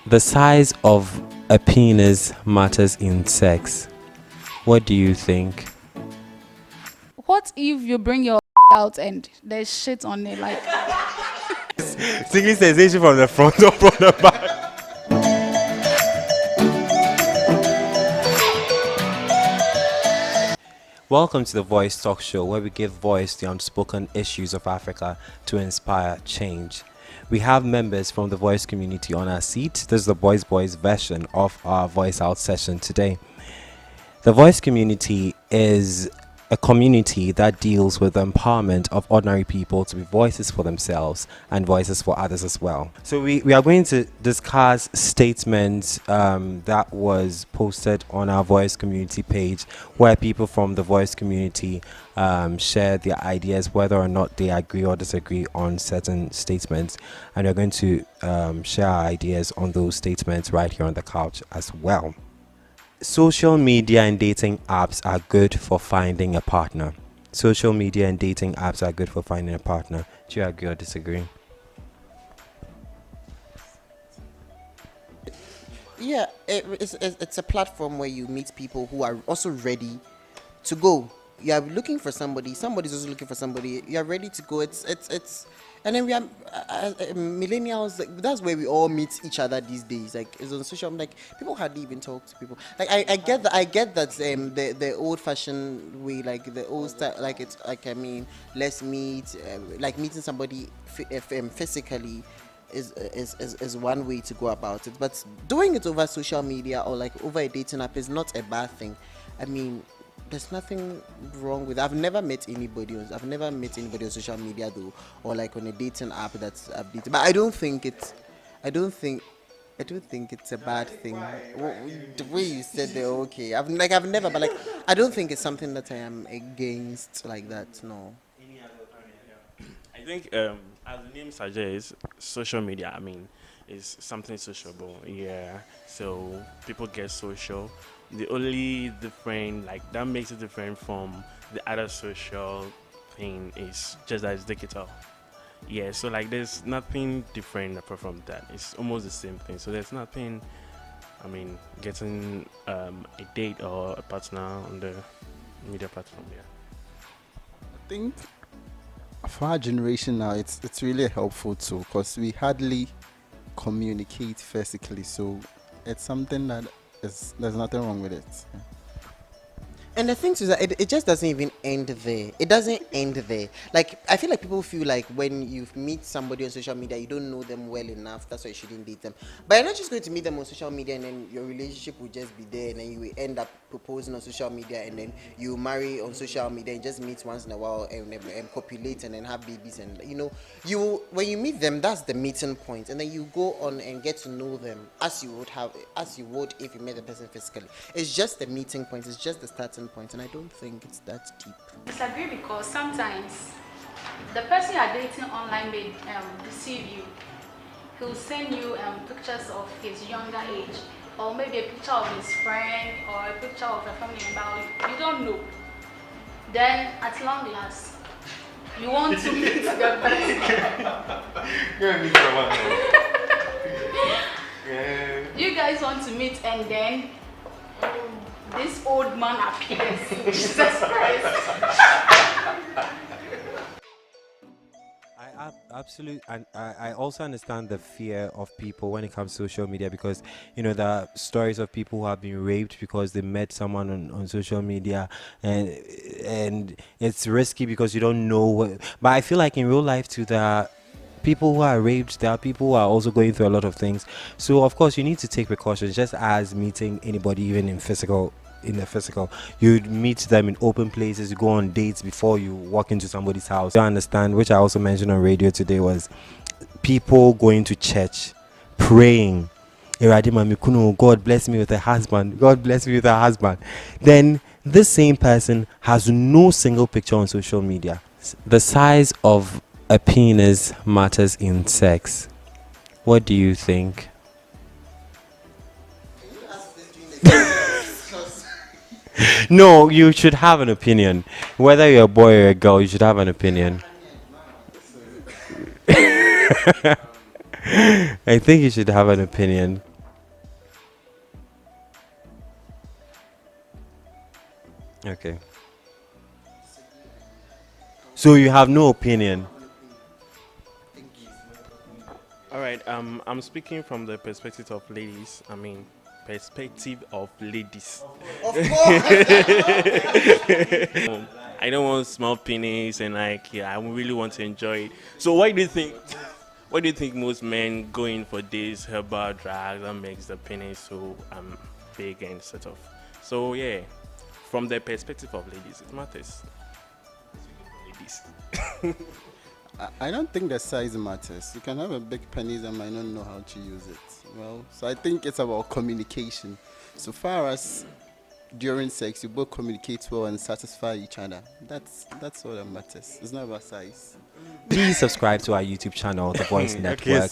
The size of a penis matters in sex. What do you think? What if you bring your out and there's shit on it? Like, Singing sensation from the front or from the back? Welcome to the VOIICE Talk show, where we give voice to the unspoken issues of Africa to inspire change. We have members from the voice community on our seat. This is the boys version of our voice out session today. The voice community is a community that deals with the empowerment of ordinary people to be voices for themselves and voices for others as well. So we are going to discuss statements that was posted on our voice community page, where people from the voice community share their ideas, whether or not they agree or disagree on certain statements. And we're going to share our ideas on those statements right here on the couch as well. Social media and dating apps are good for finding a partner. Social media and dating apps are good for finding a partner. Do you agree or disagree? Yeah, it's a platform where you meet people who are also ready to go. You are looking for somebody. Somebody's also looking for somebody. You are ready to go. It's, and then we are millennials. Like, that's where we all meet each other these days. Like, it's on social. Like, people hardly even talk to people. Like, I get that. I get that. The old-fashioned way, like the old style. Like, it's like, I mean, let's meet. Like meeting somebody physically is one way to go about it. But doing it over social media or like over a dating app is not a bad thing. I mean, there's nothing wrong with it. I've never met anybody on social media though, or like on a dating app that's updated. But I don't think it's a bad thing. The way you said that, okay. I've never, but like I don't think it's something that I am against like that. No. I think, as the name suggests, social media, is something sociable. Yeah. So people get social. The only different, that makes it different from the other social thing is just that it's digital. Yeah. So, there's nothing different apart from that. It's almost the same thing. So, there's nothing, getting a date or a partner on the media platform. Yeah. I think for our generation now, it's really helpful too, because we hardly communicate physically, so it's something that there's nothing wrong with it. Yeah. And the thing is that it just doesn't even end there. It doesn't end there. Like, I feel like people feel like when you meet somebody on social media, you don't know them well enough. That's why you shouldn't date them. But you're not just going to meet them on social media and then your relationship will just be there, and then you will end up proposing on social media, and then you marry on social media and just meet once in a while and copulate and then have babies. And when you meet them, that's the meeting point, and then you go on and get to know them as you would if you met the person physically. It's just the meeting point. It's just the starting point, and I don't think it's that deep. disagree because sometimes the person you are dating online may deceive you. He'll send you pictures of his younger age, or maybe a picture of his friend, or a picture of a family member. You don't know. Then, at long last, you want to meet the person. You guys want to meet, and then this old man appears. Jesus Christ. Absolutely, and I also understand the fear of people when it comes to social media, because there are stories of people who have been raped because they met someone on social media, and it's risky because you don't know what. But I feel like in real life too, there are people who are raped, there are people who are also going through a lot of things. So of course you need to take precautions, just as meeting anybody, even in the physical, you meet them in open places, you go on dates before you walk into somebody's house. You understand, which I also mentioned on radio today, was people going to church, praying, God bless me with a husband, God bless me with a husband. Then this same person has no single picture on social media. The size of a penis matters in sex. What do you think? No, you should have an opinion. Whether you're a boy or a girl, you should have an opinion. I think you should have an opinion. Okay. So you have no opinion. All right. I'm speaking from the perspective of ladies. I mean, perspective of ladies. I don't want small penis and like yeah, I really want to enjoy it. So why do you think? Why do you think most men go in for this herbal drug that makes the penis so big and sort of? So yeah, from the perspective of ladies, it matters. Ladies. I don't think the size matters. You can have a big penis and might not know how to use it. Well, so I think it's about communication. So far as during sex, you both communicate well and satisfy each other. That's all that matters. It's not about size. Please subscribe to our YouTube channel, The Voice Network.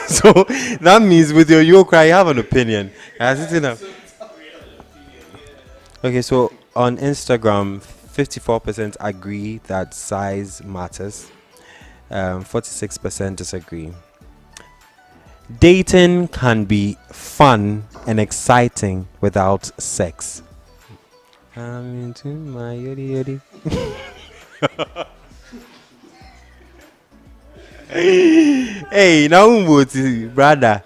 So that means with your yoke, I have an opinion. Has it enough? Okay, so on Instagram, 54% agree that size matters. 46% disagree. Dating can be fun and exciting without sex. I'm into my yodi yodi. Hey, now brother.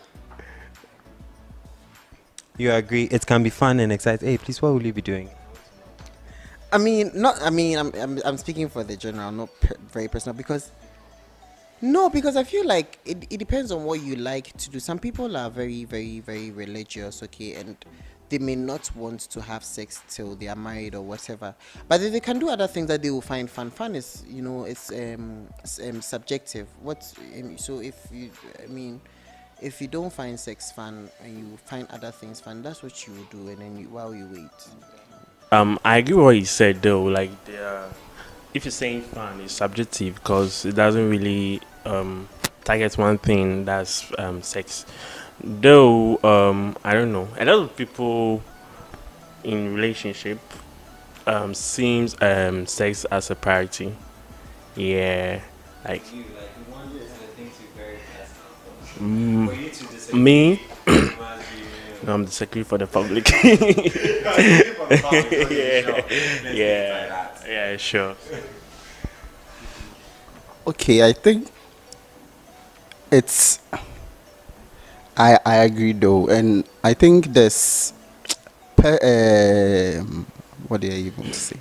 You agree? It can be fun and exciting. Hey, please, what will you be doing? I mean, not. I mean, I'm speaking for the general, not very personal, because no, because I feel like it depends on what you like to do. Some people are very, very, very religious, okay, and they may not want to have sex till they are married or whatever. But they can do other things that they will find fun. Fun is, it's subjective. So if you don't find sex fun and you find other things fun, that's what you will do, and then while you wait. I agree with what you said though. Like, if you're saying fun, it's subjective because it doesn't really target one thing. That's sex. Though I don't know. A lot of people in relationship seems sex as a priority. Yeah, like me. I'm the secretary for the public. Yeah, sure. Okay, I think it's. I agree though, and I think this. What do I even say?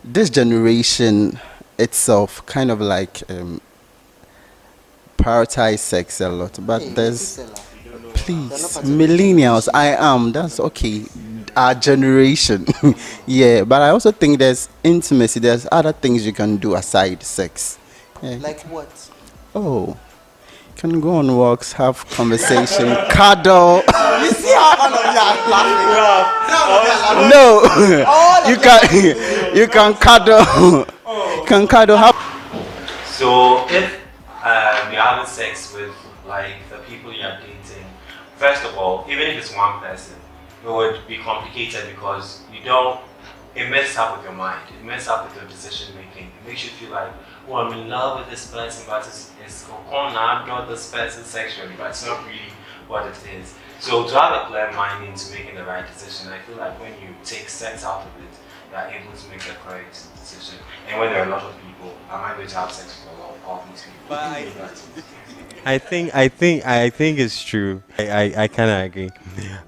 This generation itself kind of like prioritize sex a lot, but there's please millennials. I am. That's okay. Our generation, yeah. But I also think there's intimacy. There's other things you can do aside sex. Yeah. Like what? Oh, can go on walks, have conversation, cuddle. You see how all of you are laughing? No, you can cuddle. Can cuddle. Have So if you're having sex with like the people you're dating, first of all, even if it's one person, it would be complicated because it messes up with your mind, it messes up with your decision making. It makes you feel like, oh, I'm in love with this person, but it's I adore this person sexually, but it's not really what it is. So to have a clear mind into making the right decision, I feel like when you take sex out of it, you're able to make the correct decision. And when there are a lot of people, am I going to have sex with all these people? I think it's true. I kind of agree.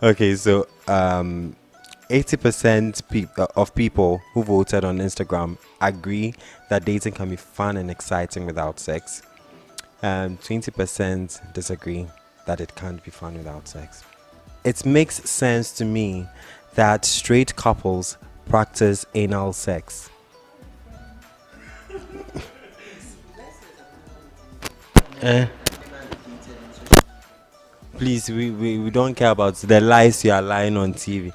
Okay, so 80% of people who voted on Instagram agree that dating can be fun and exciting without sex. 20% disagree that it can't be fun without sex. It makes sense to me that straight couples practice anal sex. Please, we don't care about the lies you are lying on TV.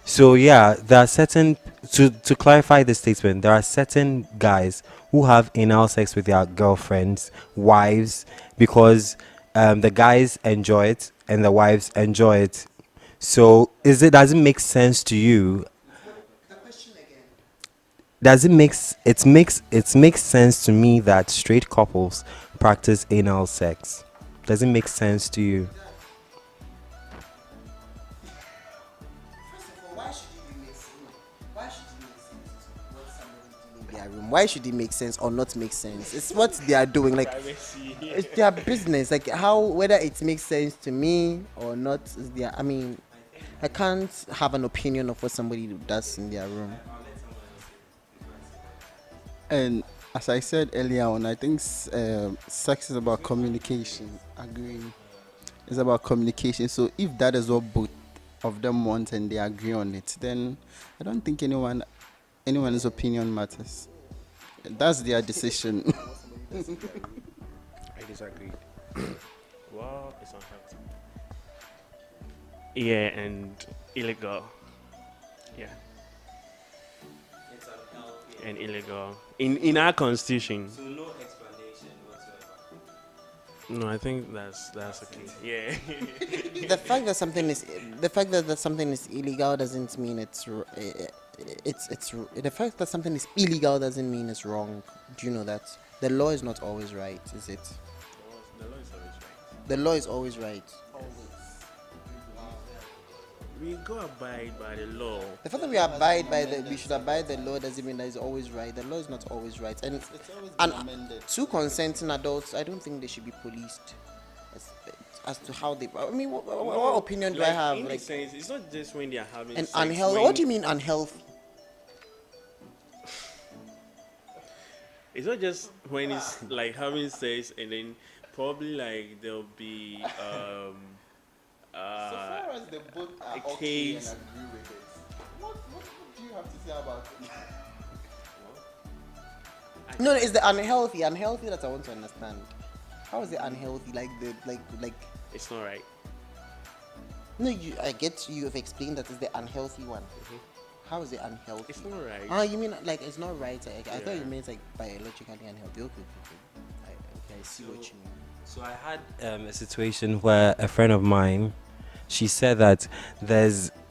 So yeah, there are certain to clarify the statement, there are certain guys who have anal sex with their girlfriends, wives, because the guys enjoy it and the wives enjoy it. So does it make sense to you? The question again. does it makes sense to me that straight couples practice anal sex? Does it make sense to you? First of all, why should it even make sense? Why should it make sense to what somebody doing in their room? Why should it make sense or not make sense? It's what they are doing. Like, Privacy. it's their business. Like, how, whether it makes sense to me or not is their. I mean, I can't have an opinion of what somebody does in their room. And as I said earlier on, I think sex is about communication. Agreeing. It's about communication. So if that is what both of them want and they agree on it, then I don't think anyone's opinion matters. That's their decision. I disagree. Well, it's unhealthy. Yeah, and illegal. Yeah, It's unhealthy. and illegal in our constitution. So no explanation whatsoever. No, I think that's okay. Yeah. The fact that something is illegal doesn't mean the fact that something is illegal doesn't mean it's wrong. Do you know that the law is not always right, is it? The law is always right. The law is always right. We go abide by the law. The fact that we should abide the law doesn't mean that it's always right. The law is not always right, and It's always and been amended. two consenting adults, I don't think they should be policed as to how they. I mean, what opinion do I have? In Like, the sense, it's not just when they are having and sex. unhealthy. when- What do you mean unhealthy? It's not just when it's like having sex and then probably like there'll be as they both are a case. agree with it, what do you have to say about it? No, it's the unhealthy that I want to understand. How is it unhealthy? Like. It's not right. No, I get you have explained that it's the unhealthy one. How is it unhealthy? It's not right. Ah, you mean like it's not right? I thought Yeah. you meant like biologically unhealthy. Okay. I see what you mean. So I had a situation where a friend of mine, she said that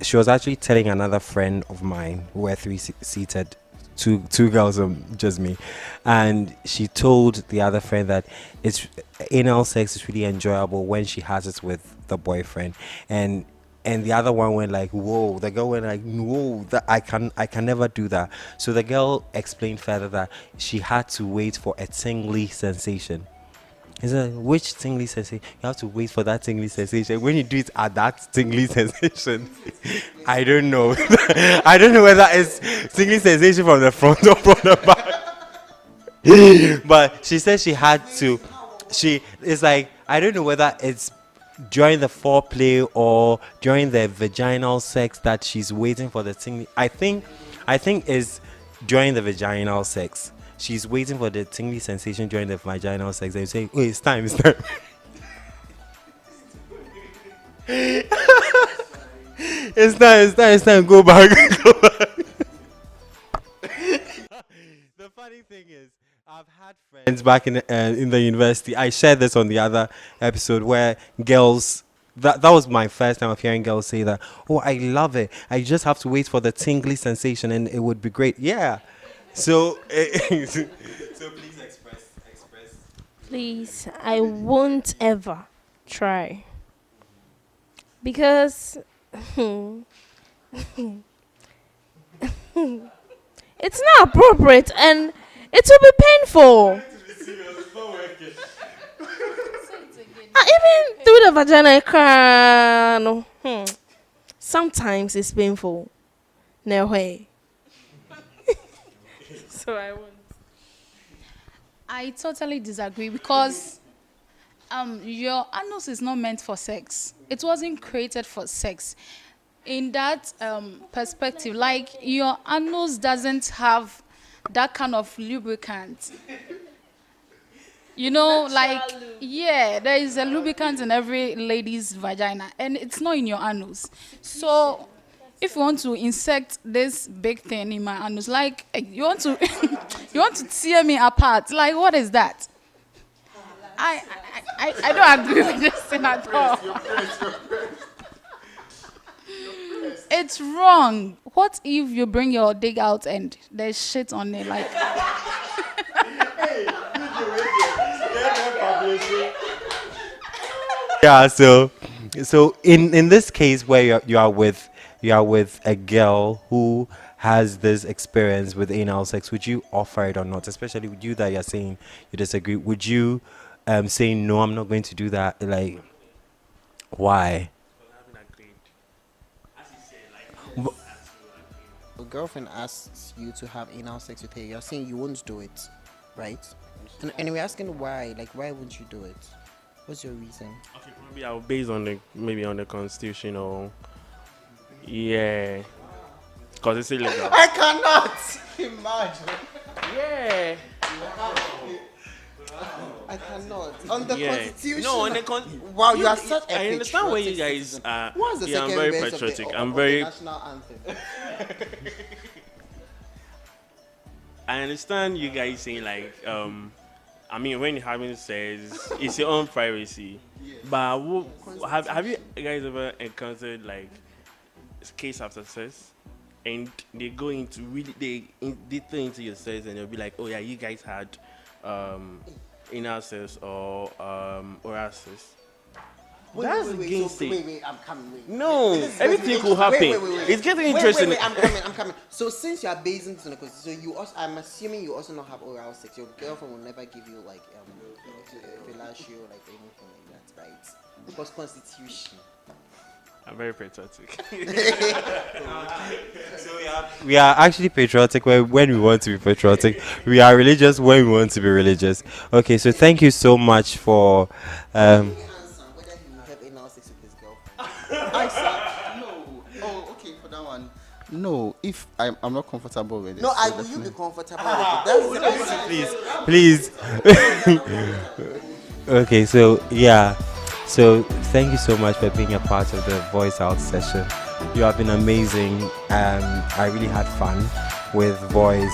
she was actually telling another friend of mine, who were seated, two girls, just me, and she told the other friend that it's anal sex is really enjoyable when she has it with the boyfriend, and the other one went like, whoa. The girl went like, whoa, that I can never do that. So the girl explained further that she had to wait for a tingly sensation. He said, which tingly sensation? You have to wait for that tingly sensation. When you do it at that tingly sensation, I don't know. I don't know whether it's tingly sensation from the front or from the back. But she said she had to. It's like, I don't know whether it's during the foreplay or during the vaginal sex that she's waiting for the tingly. I think it's during the vaginal sex. She's waiting for the tingly sensation during the vaginal sex. And you say, oh, it's time. It's time. Go back. The funny thing is, I've had friends back in the university. I shared this on the other episode where girls. That was my first time of hearing girls say that. Oh, I love it. I just have to wait for the tingly sensation, and it would be great. Yeah. So, so please express. Please, I won't ever try. Because it's not appropriate and it will be painful. Even through the vagina, I cry. No. Sometimes it's painful. No way. So I won't. I totally disagree because your anus is not meant for sex. It wasn't created for sex. In that perspective, like your anus doesn't have that kind of lubricant. You know, like, yeah, there is a lubricant in every lady's vagina, and it's not in your anus. So, if you want to insect this big thing in my anus, like, you want to, you want to tear me apart, like, what is that? I don't agree with this thing at all. It's wrong. What if you bring your dig out and there's shit on it? Like, Yeah, so in this case where you are with a girl who has this experience with anal sex, would you offer it or not? Especially with you that you're saying you disagree. Would you say no, I'm not going to do that? Like, why? A girlfriend asks you to have anal sex with her, you're saying you won't do it, right? And we're asking why. Like, why wouldn't you do it? What's your reason? Okay, probably I'll base on the constitution or yeah, because it's illegal. I cannot imagine. Yeah. I cannot. On the Yeah. constitution. No, on the Wow, you are such a I understand where you patriotic guys citizen. are. What's the Yeah, I'm second very verse of the- patriotic. of I'm the very. national anthem? I understand you guys saying like, I mean, when you're having sex, it's your own privacy. But have you guys ever encountered like case after sex, and they go into really deeper into your sex, and they'll be like, oh yeah, you guys had anal sex or oral sex. That's against it. Wait, I'm coming. Wait. No, This is everything getting could happen. Wait. It's getting Wait, interesting. I'm coming. So since you are basing this on the constitution, so you also, I'm assuming you also not have oral sex. Your girlfriend will never give you like fellatio or like anything like that, right? Because constitution. I'm very patriotic. We are actually patriotic when we want to be patriotic. We are religious when we want to be religious. Okay, so thank you so much for Answer whether he will have anal sex with his girlfriend. I said no. Oh, okay, for that one. No, if I'm not comfortable with it. No, so will you be definitely- comfortable with it? That's please. Okay, so yeah. So thank you so much for being a part of the Voice Out session. You have been amazing. I really had fun with Voice.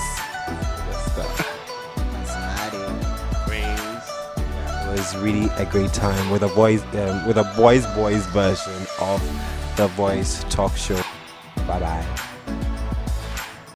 Brains. It was really a great time with a boys version of the Voice Talk Show. Bye bye.